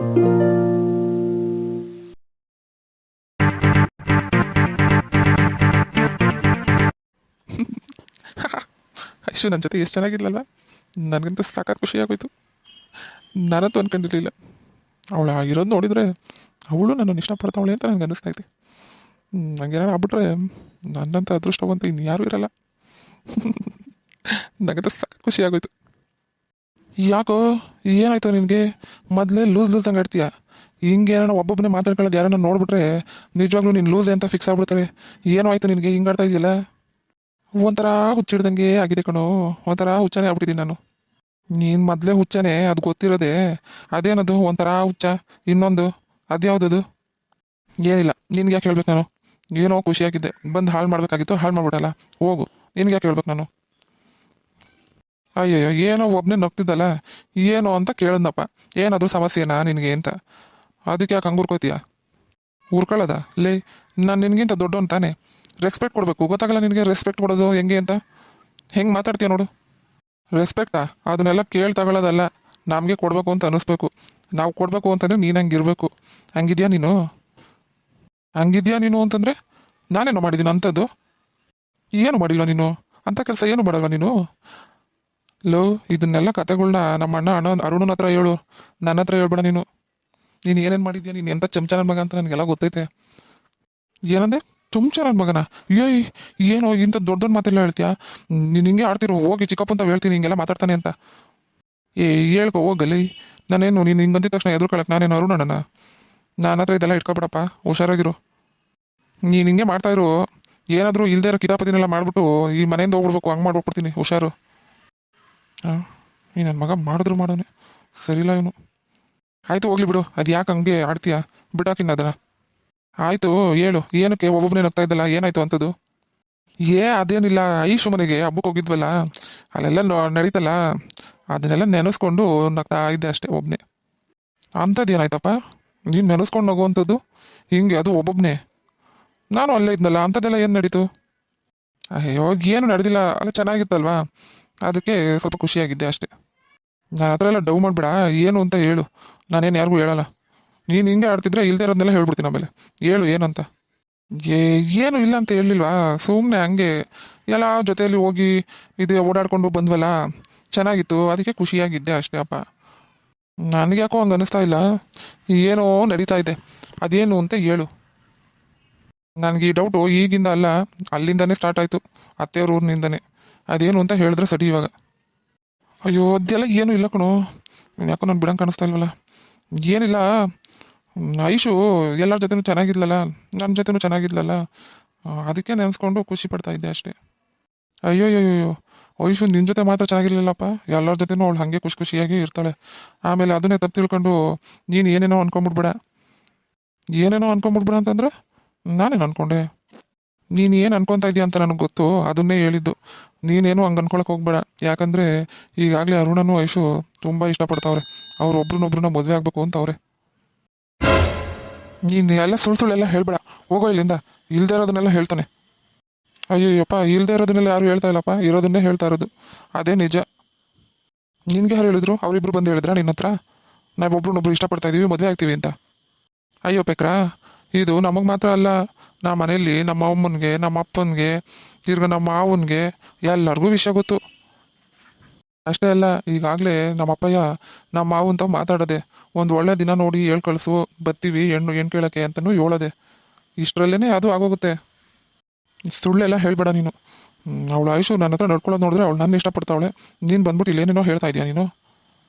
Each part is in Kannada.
ಐಶು ನನ್ನ ಜೊತೆ ಎಷ್ಟು ಚೆನ್ನಾಗಿರ್ಲಲ್ವ. ನನಗಂತೂ ಸಾಕಾಗಿ ಖುಷಿಯಾಗೋಯ್ತು. ನಾನಂತೂ ಅಂದ್ಕೊಂಡಿರಲಿಲ್ಲ ಅವಳು ಇರೋದು ನೋಡಿದರೆ ಅವಳು ನನ್ನನ್ನು ಇಷ್ಟಪಡ್ತಾವಳೆ ಅಂತ ನನಗೆ ಅನ್ನಿಸ್ತೈತೆ. ನನಗೇನಾರು ಆಗ್ಬಿಟ್ರೆ ನನ್ನಂಥ ಅದೃಷ್ಟವಂತ ಇನ್ನು ಯಾರೂ ಇರಲ್ಲ. ನನಗಂತೂ ಸಾಕಾಗಿ ಖುಷಿಯಾಗೋಯ್ತು. ಯಾಕೋ ಏನಾಯ್ತು ನಿನಗೆ? ಮೊದಲೇ ಲೂಸ್ ಹಂಗೆ ಆಡ್ತೀಯ. ಹಿಂಗೆ ಏನೋ ಒಬ್ಬೊಬ್ಬನೇ ಮಾತಾಡ್ಕೊಳ್ಳೋದು ಯಾರನ್ನ ನೋಡ್ಬಿಟ್ರೆ ನಿಜವಾಗ್ಲೂ ನೀನು ಲೂಸ್ ಅಂತ ಫಿಕ್ಸ್ ಆಗ್ಬಿಡ್ತಾರೆ. ಏನೋ ಆಯಿತು ನಿನಗೆ ಹಿಂಗೆ ಆಡ್ತಾ ಇದೆಯಲ್ಲ? ಒಂಥರ ಹುಚ್ಚಿಡ್ದಂಗೆ ಆಗಿದೆ ಕಣೋ, ಒಂಥರ ಹುಚ್ಚನೇ ಆಗ್ಬಿಟ್ಟಿದ್ದೀನಿ ನಾನು. ನೀನು ಮೊದಲೇ ಹುಚ್ಚನೇ, ಅದು ಗೊತ್ತಿರೋದೆ. ಅದೇನದು ಒಂಥರ ಹುಚ್ಚ? ಇನ್ನೊಂದು ಅದ್ಯಾವುದದು? ಏನಿಲ್ಲ, ನಿನ್ಗೆ ಯಾಕೆ ಹೇಳ್ಬೇಕು ನಾನು? ಏನೋ ಖುಷಿಯಾಗಿದ್ದೆ, ಬಂದು ಹಾಳು ಮಾಡಬೇಕಾಗಿತ್ತು, ಹಾಳು ಮಾಡ್ಬಿಟ್ಟಲ್ಲ. ಹೋಗು, ನಿನ್ಗೆ ಯಾಕೆ ಹೇಳ್ಬೇಕು ನಾನು? ಅಯ್ಯಯ್ಯೋ, ಏನೋ ಒಬ್ಬನೇ ನಗ್ತಿದ್ದಲ್ಲ, ಏನೋ ಅಂತ ಕೇಳಿದ್ನಪ್ಪ. ಏನಾದರೂ ಸಮಸ್ಯೆನಾ ನಿನಗೆ ಅಂತ. ಅದಕ್ಕೆ ಯಾಕೆ ಹಂಗೆ ಉರ್ಕೋತೀಯ? ಉರ್ಕೊಳ್ಳೋದ ಲೇ? ನಾನು ನಿನಗಿಂತ ದೊಡ್ಡವನು ತಾನೆ, ರೆಸ್ಪೆಕ್ಟ್ ಕೊಡಬೇಕು. ಗೊತ್ತಾಗಲ್ಲ ನಿನಗೆ ರೆಸ್ಪೆಕ್ಟ್ ಕೊಡೋದು ಹೆಂಗೆ ಅಂತ? ಹೆಂಗೆ ಮಾತಾಡ್ತೀಯ ನೋಡು. ರೆಸ್ಪೆಕ್ಟಾ? ಅದನ್ನೆಲ್ಲ ಕೇಳಿ ತಗೊಳ್ಳೋದಲ್ಲ, ನಮಗೆ ಕೊಡಬೇಕು ಅಂತ ಅನ್ನಿಸ್ಬೇಕು. ನಾವು ಕೊಡಬೇಕು ಅಂತಂದರೆ ನೀನು ಹಂಗೆ ಇರಬೇಕು. ಹಂಗಿದ್ಯಾ ನೀನು? ಹಂಗಿದ್ಯಾ ನೀನು ಅಂತಂದರೆ ನಾನೇನೋ ಮಾಡಿದ್ದೀನಿ ಅಂಥದ್ದು? ಏನು ಮಾಡಿಲ್ವ ನೀನು? ಅಂಥ ಕೆಲಸ ಏನು ಮಾಡಲ್ವ ನೀನು? ಲೋ, ಇದನ್ನೆಲ್ಲ ಕತೆಗಳ್ನ ನಮ್ಮ ಅಣ್ಣ ಅರುಣನ ಹತ್ರ ಹೇಳು, ನನ್ನ ಹತ್ರ ಹೇಳ್ಬೇಡ ನೀನು. ನೀನು ಏನೇನು ಮಾಡಿದ್ಯಾ, ನೀನು ಎಂಥ ಚಮಚ ನನ್ನ ಮಗ ಅಂತ ನನಗೆಲ್ಲ ಗೊತ್ತೈತೆ. ಏನಂದೆ? ಚುಂಚ ನನ್ನ ಮಗನ? ಏಯ್, ಏನೋ ಇಂಥ ದೊಡ್ಡ ದೊಡ್ಡ ಮಾತೆಲ್ಲ ಹೇಳ್ತೀಯಾ? ನೀನು ಹಿಂಗೆ ಆಡ್ತಿರೋ, ಹೋಗಿ ಚಿಕ್ಕಪ್ಪ ಅಂತ ಹೇಳ್ತೀನಿ ಹಿಂಗೆಲ್ಲ ಮಾತಾಡ್ತಾನೆ ಅಂತ. ಹೇಳ್ಕೊ ಹೋಗಲ್ಲಿ. ನಾನೇನು ನೀನು ಹಿಂಗಂತಿದ ತಕ್ಷಣ ಎದುರ್ಕೊಳಕ್ಕೆ ನಾನೇನು ಅರುಣಣ್ಣ? ನನ್ನ ಹತ್ರ ಇದೆಲ್ಲ ಇಟ್ಕೊಬೇಡಪ್ಪ, ಹುಷಾರಾಗಿರು. ನೀನು ಹಿಂಗೆ ಮಾಡ್ತಾಯಿರು, ಏನಾದರೂ ಇಲ್ಲದೆ ಇರೋ ಕಿತಾಪತಿನೆಲ್ಲ ಮಾಡಿಬಿಟ್ಟು ಈ ಮನೆಯಿಂದ ಹೋಗ್ಬಿಡ್ಬೇಕು, ಹಂಗೆ ಮಾಡ್ಬಿಡ್ತೀನಿ, ಹುಷಾರು. ಹಾಂ, ಈ ನನ್ನ ಮಗ ಮಾಡಿದ್ರು ಮಾಡೋನೆ, ಸರಿಲ್ಲ ಇವನು. ಆಯಿತು ಹೋಗ್ಲಿ ಬಿಡು, ಅದು ಯಾಕೆ ಹಂಗೆ ಆಡ್ತೀಯಾ? ಬಿಡಾಕಿನ್ನ ಅದನ್ನು. ಆಯಿತು ಹೇಳು, ಏನಕ್ಕೆ ಒಬ್ಬೊಬ್ಬನೇ ನಗ್ತಾ ಇದ್ದಲ್ಲ, ಏನಾಯ್ತು ಅಂಥದ್ದು? ಅದೇನಿಲ್ಲ, ಐಶು ಮನೆಗೆ ಹಬ್ಬಕ್ಕೆ ಹೋಗಿದ್ವಲ್ಲ, ಅಲ್ಲೆಲ್ಲ ನಡೀತಲ್ಲ, ಅದನ್ನೆಲ್ಲ ನೆನೆಸ್ಕೊಂಡು ನಗ್ತಾ ಇದ್ದೆ ಅಷ್ಟೇ ಒಬ್ಬನೇ. ಅಂಥದ್ದು ಏನಾಯ್ತಪ್ಪ ನೀನು ನೆನೆಸ್ಕೊಂಡು ನಗುವಂಥದ್ದು? ಹಿಂಗೆ ಅದು ಒಬ್ಬೊಬ್ಬನೇ? ನಾನು ಅಲ್ಲೇ ಇದ್ನಲ್ಲ, ಅಂಥದ್ದೆಲ್ಲ ಏನು ನಡೀತು? ಅಯ್ಯೋ, ಏನು ನಡೆದಿಲ್ಲ, ಅಲ್ಲ ಚೆನ್ನಾಗಿತ್ತಲ್ವಾ, ಅದಕ್ಕೆ ಸ್ವಲ್ಪ ಖುಷಿಯಾಗಿದ್ದೆ ಅಷ್ಟೇ. ನಾನು ಹತ್ರ ಎಲ್ಲ ಡವ್ ಮಾಡಬೇಡ, ಏನು ಅಂತ ಹೇಳು, ನಾನೇನು ಯಾರಿಗೂ ಹೇಳಲ್ಲ. ನೀನು ಹಿಂಗೆ ಆಡ್ತಿದ್ರೆ ಇಲ್ಲದೆ ಇರೋದನ್ನೆಲ್ಲ ಹೇಳ್ಬಿಡ್ತೀನಿ ಆಮೇಲೆ. ಹೇಳು ಏನಂತ. ಏನು ಇಲ್ಲ ಅಂತ ಹೇಳಿಲ್ವಾ, ಸುಮ್ಮನೆ ಹಂಗೆ ಎಲ್ಲ ಜೊತೆಯಲ್ಲಿ ಹೋಗಿ ಇದು ಓಡಾಡ್ಕೊಂಡು ಬಂದ್ವಲ್ಲ, ಚೆನ್ನಾಗಿತ್ತು, ಅದಕ್ಕೆ ಖುಷಿಯಾಗಿದ್ದೆ ಅಷ್ಟೇ ಅಪ್ಪ. ನನಗೆ ಯಾಕೋ ಹಂಗೆ ಅನ್ನಿಸ್ತಾ ಇಲ್ಲ, ಏನೋ ನಡೀತಾ ಇದೆ, ಅದೇನು ಅಂತ ಹೇಳು. ನನಗೆ ಈ ಡೌಟು ಈಗಿಂದ ಅಲ್ಲ, ಅಲ್ಲಿಂದನೇ ಸ್ಟಾರ್ಟ್ ಆಯಿತು, ಅತ್ತೆಯವ್ರ ಊರಿನಿಂದನೇ. ಅದೇನು ಅಂತ ಹೇಳಿದ್ರೆ ಸರಿ ಇವಾಗ. ಅಯ್ಯೋ ಅದೆಲ್ಲ ಏನೂ ಇಲ್ಲ ಕಣೋ, ಯಾಕೋ ನಾನು ಬಿಡಂಗೆ ಕಾಣಿಸ್ತಾ ಇಲ್ವಲ್ಲ. ಏನಿಲ್ಲ, ಐಶು ಎಲ್ಲರ ಜೊತೆನೂ ಚೆನ್ನಾಗಿದ್ಲಲ್ಲ, ನನ್ನ ಜೊತೆನೂ ಚೆನ್ನಾಗಿದ್ಲಲ್ಲ, ಅದಕ್ಕೆ ನೆನೆಸ್ಕೊಂಡು ಖುಷಿ ಪಡ್ತಾ ಇದ್ದೆ ಅಷ್ಟೇ. ಅಯ್ಯೋಯ್ಯೋಯ್ಯೋ, ಐಶು ನಿನ್ನ ಜೊತೆ ಮಾತ್ರ ಚೆನ್ನಾಗಿರ್ಲಿಲ್ಲಪ್ಪ, ಎಲ್ಲರ ಜೊತೆನೂ ಅವಳು ಹಾಗೆ ಖುಷಿಯಾಗಿ ಇರ್ತಾಳೆ. ಆಮೇಲೆ ಅದನ್ನೇ ತಪ್ಪು ತಿಳ್ಕೊಂಡು ನೀನು ಏನೇನೋ ಅನ್ಕೊಂಬಿಡ್ಬೇಡ. ಏನೇನೋ ಅನ್ಕೊಂಬಿಡ್ಬೇಡ ಅಂತಂದ್ರೆ ನಾನೇನು ಅನ್ಕೊಂಡೆ? ನೀನು ಏನು ಅನ್ಕೊತಾ ಇದೀಯ ಅಂತ ನನಗೆ ಗೊತ್ತು, ಅದನ್ನೇ ಹೇಳಿದ್ದು. ನೀನೇನು ಹಂಗೆ ಅನ್ಕೊಳಕ್ಕೆ ಹೋಗ್ಬೇಡ, ಯಾಕಂದರೆ ಈಗಾಗಲೇ ಅರುಣನು ಐಶು ತುಂಬ ಇಷ್ಟಪಡ್ತಾವ್ರೆ, ಅವ್ರು ಒಬ್ರನ್ನೊಬ್ರನ್ನ ಮದುವೆ ಆಗಬೇಕು ಅಂತವ್ರೆ. ನೀನು ಎಲ್ಲ ಸುಳ್ಳೆಲ್ಲ ಹೇಳ್ಬೇಡ, ಹೋಗೋ ಇಲ್ಲಿಂದ. ಇಲ್ಲದೆ ಇರೋದನ್ನೆಲ್ಲ ಹೇಳ್ತಾನೆ. ಅಯ್ಯೋಯ್ಯಪ್ಪ, ಇಲ್ಲದೆ ಇರೋದನ್ನೆಲ್ಲ ಯಾರು ಹೇಳ್ತಾ ಇಲ್ಲಪ್ಪ, ಇರೋದನ್ನೇ ಹೇಳ್ತಾ ಇರೋದು, ಅದೇ ನಿಜ. ನಿನಗೆ ಯಾರು ಹೇಳಿದ್ರು? ಅವರಿಬ್ರು ಬಂದು ಹೇಳಿದ್ರಾ ನಿನ್ನ ಹತ್ರ ನಾವು ಒಬ್ರನ್ನೊಬ್ರು ಇಷ್ಟಪಡ್ತಾ ಇದ್ದೀವಿ, ಮದುವೆ ಆಗ್ತೀವಿ ಅಂತ? ಅಯ್ಯೋ ಪೆಕ್ರಾ, ಇದು ನಮಗೆ ಮಾತ್ರ ಅಲ್ಲ, ನಮ್ಮ ಮನೆಯಲ್ಲಿ ನಮ್ಮ ಅಮ್ಮನಿಗೆ, ನಮ್ಮ ಅಪ್ಪನಿಗೆ, ತಿರ್ಗ ನಮ್ಮ ಮಾವನಿಗೆ ಎಲ್ಲರಿಗೂ ವಿಷಯ ಗೊತ್ತು. ಅಷ್ಟೇ ಅಲ್ಲ, ಈಗಾಗಲೇ ನಮ್ಮ ಅಪ್ಪಯ್ಯ ನಮ್ಮ ಮಾವಂತ ಮಾತಾಡೋದೆ, ಒಂದು ಒಳ್ಳೆ ದಿನ ನೋಡಿ ಹೇಳ್ ಕಳಿಸು, ಬರ್ತೀವಿ ಹೆಣ್ಣು ಕೇಳೋಕ್ಕೆ ಅಂತಲೂ ಹೇಳೋದೆ. ಇಷ್ಟರಲ್ಲೇ ಅದು ಆಗೋಗುತ್ತೆ. ಸುಳ್ಳೆಲ್ಲ ಹೇಳ್ಬೇಡ ನೀನು. ಅವಳು ಐಶು ನನ್ನ ಹತ್ರ ನಡ್ಕೊಳ್ಳೋದು ನೋಡಿದ್ರೆ ಅವಳು ನನ್ನ ಇಷ್ಟಪಡ್ತಾವಳೆ, ನೀನು ಬಂದ್ಬಿಟ್ಟು ಇಲ್ಲೇನೇನೋ ಹೇಳ್ತಾ ಇದೀಯ ನೀನು.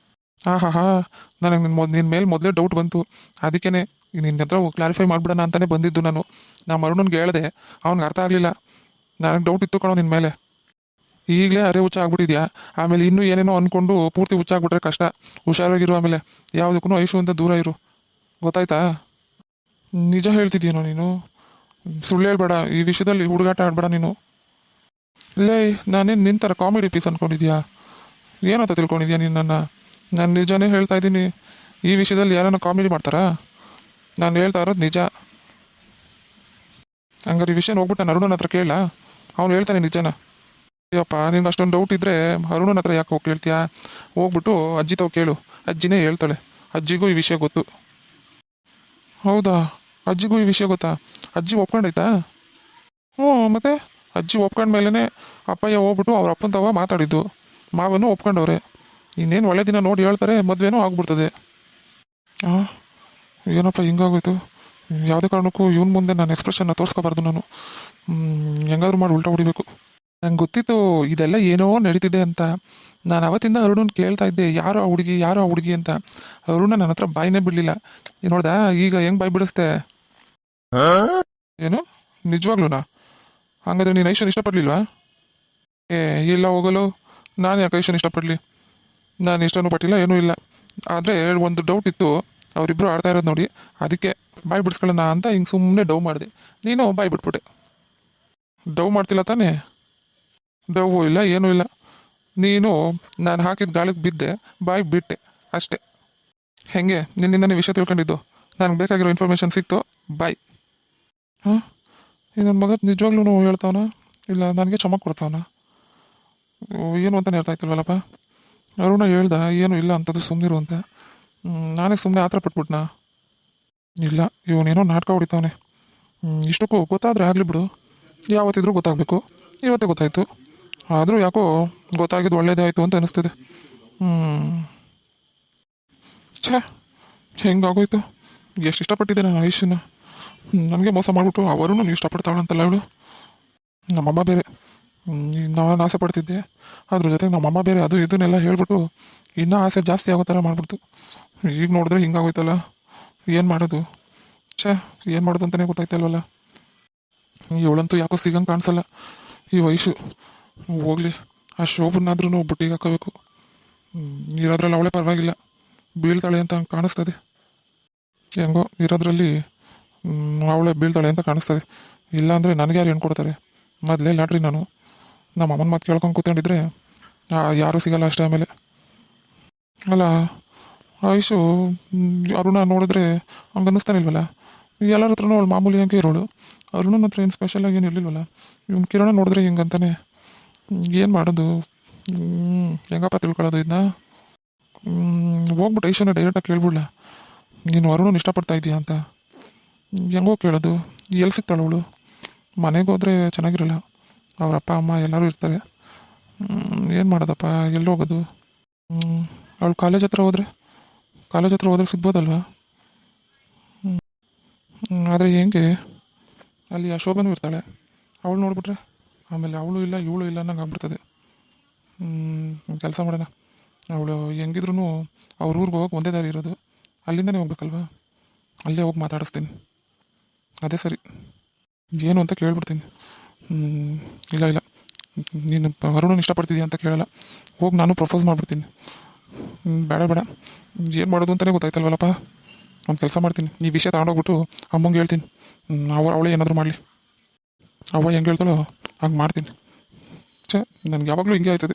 ಹಾ, ನನಗೆ ನಿನ್ನ ಮೇಲೆ ಮೊದಲೇ ಡೌಟ್ ಬಂತು, ಅದಕ್ಕೇ ನಿನ್ನ ಹತ್ರ ಕ್ಲಾರಿಫೈ ಮಾಡಿಬಿಡೋಣ ಅಂತಲೇ ಬಂದಿದ್ದು ನಾನು. ನಮ್ಮ ಅರುಣನ್ಗೆ ಹೇಳಿದೆ, ಅವ್ನಿಗೆ ಅರ್ಥ ಆಗಲಿಲ್ಲ, ನನಗೆ ಡೌಟ್ ಇತ್ತು ಕಣೋ ನಿನ್ನ ಮೇಲೆ. ಈಗಲೇ ಅರೆ ಹುಚ್ಚ ಆಗ್ಬಿಟ್ಟಿದ್ಯಾ, ಆಮೇಲೆ ಇನ್ನೂ ಏನೇನೋ ಅಂದ್ಕೊಂಡು ಪೂರ್ತಿ ಹುಚ್ಚಾಗ್ಬಿಟ್ರೆ ಕಷ್ಟ. ಹುಷಾರಾಗಿರು, ಆಮೇಲೆ ಯಾವುದಕ್ಕೂ ಐಶು ಅಂತ ದೂರ ಇರು, ಗೊತ್ತಾಯ್ತಾ? ನಿಜ ಹೇಳ್ತಿದ್ದೀನೋ ನೀನು? ಸುಳ್ಳು ಹೇಳ್ಬೇಡ, ಈ ವಿಷಯದಲ್ಲಿ ಹುಡುಗಾಟ ಆಡಬೇಡ ನೀನು. ಲೇ, ನಾನೇನು ನಿನ್ನ ಥರ ಕಾಮಿಡಿ ಪೀಸ್ ಅಂದ್ಕೊಂಡಿದ್ಯಾ? ಏನಂತ ತಿಳ್ಕೊಂಡಿದ್ಯಾ ನಿನ್ನನ್ನು? ನಾನು ನಿಜನೇ ಹೇಳ್ತಾ ಇದ್ದೀನಿ, ಈ ವಿಷಯದಲ್ಲಿ ಯಾರನ್ನ ಕಾಮಿಡಿ ಮಾಡ್ತಾರಾ? ನಾನು ಹೇಳ್ತಾ ಇರೋದು ನಿಜ. ಹಂಗಾರೆ ಈ ವಿಷಯನ ಹೋಗ್ಬಿಟ್ಟು ನಾನು ಅರುಣನ ಹತ್ರ ಕೇಳ, ಅವ್ನು ಹೇಳ್ತಾನೆ ನಿಜನ. ಅಯ್ಯಪ್ಪ, ನಿನ್ಗೆ ಅಷ್ಟೊಂದು ಡೌಟ್ ಇದ್ದರೆ ಅರುಣನ ಹತ್ರ ಯಾಕೆ ಹೋಗಿ ಕೇಳ್ತೀಯಾ? ಹೋಗ್ಬಿಟ್ಟು ಅಜ್ಜಿ ತಾವು ಕೇಳು, ಅಜ್ಜಿನೇ ಹೇಳ್ತಾಳೆ, ಅಜ್ಜಿಗೂ ಈ ವಿಷಯ ಗೊತ್ತು. ಹೌದಾ? ಅಜ್ಜಿಗೂ ಈ ವಿಷಯ ಗೊತ್ತಾ? ಅಜ್ಜಿ ಒಪ್ಕೊಂಡೈತಾ? ಹ್ಞೂ, ಮತ್ತೆ ಅಜ್ಜಿ ಒಪ್ಕೊಂಡ್ಮೇಲೆ ಅಪ್ಪಯ್ಯ ಹೋಗ್ಬಿಟ್ಟು ಅವ್ರ ಅಪ್ಪನ ತವ ಮಾತಾಡಿದ್ದು. ಮಾವನು ಒಪ್ಕೊಂಡವ್ರೆ. ಇನ್ನೇನು ಒಳ್ಳೆ ದಿನ ನೋಡಿ ಹೇಳ್ತಾರೆ, ಮದುವೆನೂ ಆಗ್ಬಿಡ್ತದೆ. ಹಾಂ, ಏನಪ್ಪ ಹಿಂಗಾಗೋಯ್ತು? ಯಾವುದೇ ಕಾರಣಕ್ಕೂ ಇವನ್ ಮುಂದೆ ನಾನು ಎಕ್ಸ್ಪ್ರೆಷನ್ನ ತೋರಿಸ್ಕೋಬಾರ್ದು ನಾನು. ಹೆಂಗಾದ್ರೂ ಮಾಡಿ ಉಲ್ಟಾ ಹೊಡಿಬೇಕು. ನಂಗೆ ಗೊತ್ತಿತ್ತು ಇದೆಲ್ಲ ಏನೋ ನಡೀತಿದೆ ಅಂತ. ನಾನು ಅವತ್ತಿಂದ ಅರುಣನ್ ಕೇಳ್ತಾ ಇದ್ದೆ, ಯಾರೋ ಆ ಹುಡುಗಿ, ಯಾರೋ ಆ ಹುಡುಗಿ ಅಂತ. ಅರುಣ ನನ್ನ ಹತ್ರ ಬಾಯಿನೇ ಬಿಡಲಿಲ್ಲ. ನೋಡ್ದಾ ಈಗ ಹೆಂಗ್ ಬಾಯಿ ಬಿಡಿಸ್ದೆ? ಏನು, ನಿಜವಾಗ್ಲೂನಾ? ಹಂಗಾದ್ರೆ ನೀನು ಐಶನ್ ಇಷ್ಟಪಡ್ಲಿಲ್ವಾ? ಏ ಇಲ್ಲ ಹೋಗಲು. ನಾನು ಯಾಕೆ ಐಶನ್ ಇಷ್ಟಪಡಲಿ? ನಾನು ಇಷ್ಟನೂ ಪಟ್ಟಿಲ್ಲ, ಏನೂ ಇಲ್ಲ. ಆದರೆ ಒಂದು ಡೌಟ್ ಇತ್ತು, ಅವರಿಬ್ಬರು ಆಡ್ತಾ ಇರೋದು ನೋಡಿ, ಅದಕ್ಕೆ ಬಾಯಿ ಬಿಡಿಸ್ಕೊಳ್ಳೋಣ ಅಂತ ಹಿಂಗೆ ಸುಮ್ಮನೆ ಡವ್ ಮಾಡಿದೆ. ನೀನು ಬಾಯಿ ಬಿಟ್ಬಿಟ್ಟೆ. ಡವ್ ಮಾಡ್ತಿಲ್ಲ ತಾನೇ? ಡವ್ ಇಲ್ಲ, ಏನೂ ಇಲ್ಲ. ನೀನು ನಾನು ಹಾಕಿದ ಗಾಳಿಗೆ ಬಿದ್ದೆ, ಬಾಯಿ ಬಿಟ್ಟೆ ಅಷ್ಟೇ. ಹೆಂಗೆ ನಿನ್ನಿಂದನೇ ವಿಷಯ ತಿಳ್ಕೊಂಡಿದ್ದು? ನನಗೆ ಬೇಕಾಗಿರೋ ಇನ್ಫಾರ್ಮೇಷನ್ ಸಿಕ್ತು, ಬಾಯ್. ಹಾಂ, ನನ್ನ ಮಗ ನಿಜವಾಗ್ಲೂ ಹೇಳ್ತಾವನ ಇಲ್ಲ ನನಗೆ ಚಮಕ್ ಕೊಡ್ತಾವನ? ಏನು ಅಂತಲೇ ಹೇಳ್ತಾ ಇತ್ತಿಲ್ವಲ್ಲಪ್ಪ. ಅರುಣ ಹೇಳ್ದ ಏನು ಇಲ್ಲ ಅಂಥದ್ದು, ಸುಮ್ಮನಿರು ಅಂತ. ನಾನೇ ಸುಮ್ಮನೆ ಆತರ ಪಟ್ಬಿಟ್ನಾ? ಇಲ್ಲ, ಇವನೇನೋ ನಾಟಕ ಹೊಡಿತಾವನೆ. ಇಷ್ಟಕ್ಕೂ ಗೊತ್ತಾದರೆ ಆಗಲಿ ಬಿಡು. ಯಾವತ್ತಿದ್ರೂ ಗೊತ್ತಾಗಬೇಕು. ಇವತ್ತೇ ಗೊತ್ತಾಯಿತು. ಆದರೂ ಯಾಕೋ ಗೊತ್ತಾಗಿದ್ದು ಒಳ್ಳೇದೇ ಆಯಿತು ಅಂತ ಅನಿಸ್ತಿದೆ. ಛೇ, ಹೆಂಗಾಗೋಯ್ತು? ಎಷ್ಟು ಇಷ್ಟಪಟ್ಟಿದ್ದೆ ನಾನು ಆಯುಷ್ಯನ. ನನಗೆ ಮೋಸ ಮಾಡಿಬಿಟ್ಟು ಅವರೂ ನೀವು ಇಷ್ಟಪಡ್ತಾಳಂತಲ್ಲ ಅವಳು. ನಮ್ಮಮ್ಮ ಬೇರೆ, ನಾನು ಆಸೆ ಪಡ್ತಿದ್ದೆ, ಅದ್ರ ಜೊತೆಗೆ ನಮ್ಮಮ್ಮ ಬೇರೆ ಅದು ಇದನ್ನೆಲ್ಲ ಹೇಳ್ಬಿಟ್ಟು ಇನ್ನೂ ಆಸೆ ಜಾಸ್ತಿ ಆಗೋ ಥರ ಮಾಡಿಬಿಡ್ತು. ಈಗ ನೋಡಿದ್ರೆ ಹಿಂಗಾಗೋಯ್ತಲ್ಲ, ಏನು ಮಾಡೋದು? ಛೇ, ಏನು ಮಾಡೋದು ಅಂತಲೇ ಗೊತ್ತಾಯ್ತಲ್ವಲ್ಲ. ಇವಳಂತೂ ಯಾಕೋ ಸಿಗಂಗೆ ಕಾಣಿಸಲ್ಲ ಈ ವಯಸ್ಸು. ಹೋಗ್ಲಿ, ಆ ಶೋಭನ್ನಾದ್ರೂ ಬುಟ್ಟಿಗೆ ಹಾಕೋಬೇಕು. ಇರೋದ್ರಲ್ಲಿ ಅವಳೇ ಪರವಾಗಿಲ್ಲ, ಬೀಳ್ತಾಳೆ ಅಂತ ಕಾಣಿಸ್ತದೆ. ಹೆಂಗೋ ಇರೋದ್ರಲ್ಲಿ ಅವಳೇ ಬೀಳ್ತಾಳೆ ಅಂತ ಕಾಣಿಸ್ತದೆ. ಇಲ್ಲಾಂದರೆ ನನಗೆ ಯಾರು ಹೆಣ್ಣು ಕೊಡ್ತಾರೆ? ಮೊದಲೇ ಲಾಟ್ರಿ ನಾನು. ನಮ್ಮ ಅಮ್ಮನ ಮಾತು ಕೇಳ್ಕೊಂಡು ಕೂತ್ಕೊಂಡಿದ್ರೆ ಯಾರೂ ಸಿಗಲ್ಲ ಅಷ್ಟೇ. ಆಮೇಲೆ ಅಲ್ಲ ಆಯುಷು, ಅರುಣ ನೋಡಿದ್ರೆ ಹಂಗೆ ಅನ್ನಿಸ್ತಾನಿಲ್ವಲ್ಲ. ಎಲ್ಲರ ಹತ್ರನೂ ಅವಳು ಮಾಮೂಲಿ ಹಂಗೆ ಇರೋಳು. ಅರುಣನ ಹತ್ರ ಏನು ಸ್ಪೆಷಲಾಗಿ ಏನು ಇರಲಿಲ್ವಲ್ಲ. ಇವ್ನು ಕಿರಣ ನೋಡಿದ್ರೆ ಹಿಂಗಂತಾನೆ. ಏನು ಮಾಡೋದು? ಹೆಂಗಪ್ಪ ತಿಳ್ಕೊಳ್ಳೋದು ಇದನ್ನ? ಹೋಗ್ಬಿಟ್ಟು ಐಶನ್ನ ಡೈರೆಕ್ಟಾಗಿ ಕೇಳ್ಬಿಡ್ಲ, ನೀನು ಅರುಣನ ಇಷ್ಟಪಡ್ತಾ ಇದೀಯಾ ಅಂತ? ಹೆಂಗೋ ಕೇಳೋದು? ಎಲ್ಲಿ ಸಿಗ್ತಾಳೆ ಅವಳು? ಮನೆಗೆ ಹೋದರೆ ಚೆನ್ನಾಗಿರಲ್ಲ, ಅವ್ರ ಅಪ್ಪ ಅಮ್ಮ ಎಲ್ಲರೂ ಇರ್ತಾರೆ. ಏನು ಮಾಡೋದಪ್ಪ, ಎಲ್ಲಿ ಹೋಗೋದು? ಅವಳು ಕಾಲೇಜ್ ಹತ್ರ ಹೋದ್ರೆ ಸಿಗ್ಬೋದಲ್ವಾ? ಆದರೆ ಹೆಂಗೆ? ಅಲ್ಲಿ ಆ ಶೋಭನೂ ಇರ್ತಾಳೆ, ಅವಳು ನೋಡ್ಬಿಟ್ರೆ ಆಮೇಲೆ ಅವಳು ಇಲ್ಲ ಇವಳು ಇಲ್ಲ ಅನ್ನಂಗೆ ಆಗ್ಬಿಡ್ತದೆ. ಕೆಲಸ ಮಾಡೋಣ, ಅವಳು ಹೆಂಗಿದ್ರು ಅವ್ರ ಊರಿಗೆ ಹೋಗೋಕೆ ಒಂದೇ ದಾರಿ ಇರೋದು, ಅಲ್ಲಿಂದನೇ ಹೋಗ್ಬೇಕಲ್ವಾ? ಅಲ್ಲೇ ಹೋಗಿ ಮಾತಾಡಿಸ್ತೀನಿ, ಅದೇ ಸರಿ. ಏನು ಅಂತ ಕೇಳ್ಬಿಡ್ತೀನಿ. ಇಲ್ಲ, ನೀನು ಅರುಣನ ಇಷ್ಟಪಡ್ತಿದ್ದೀಯ ಅಂತ ಕೇಳಲ್ಲ, ಹೋಗಿ ನಾನು ಪ್ರಪೋಸ್ ಮಾಡಿಬಿಡ್ತೀನಿ. ಬೇಡ, ಏನು ಮಾಡೋದು ಅಂತಲೇ ಗೊತ್ತಾಯ್ತಲ್ವಲ್ಲಪ್ಪ. ಒಂದು ಕೆಲಸ ಮಾಡ್ತೀನಿ, ಈ ವಿಷಯ ತಗೊಂಡೋಗ್ಬಿಟ್ಟು ಅಮ್ಮಂಗೆ ಹೇಳ್ತೀನಿ. ಅವಳೇ ಏನಾದರೂ ಮಾಡಲಿ, ಅವ್ವ ಹೆಂಗೆ ಹೇಳ್ತಾಳೋ ಹಂಗೆ ಮಾಡ್ತೀನಿ. ಛೇ, ನನಗೆ ಯಾವಾಗಲೂ ಹಿಂಗೆ ಆಯ್ತದೆ.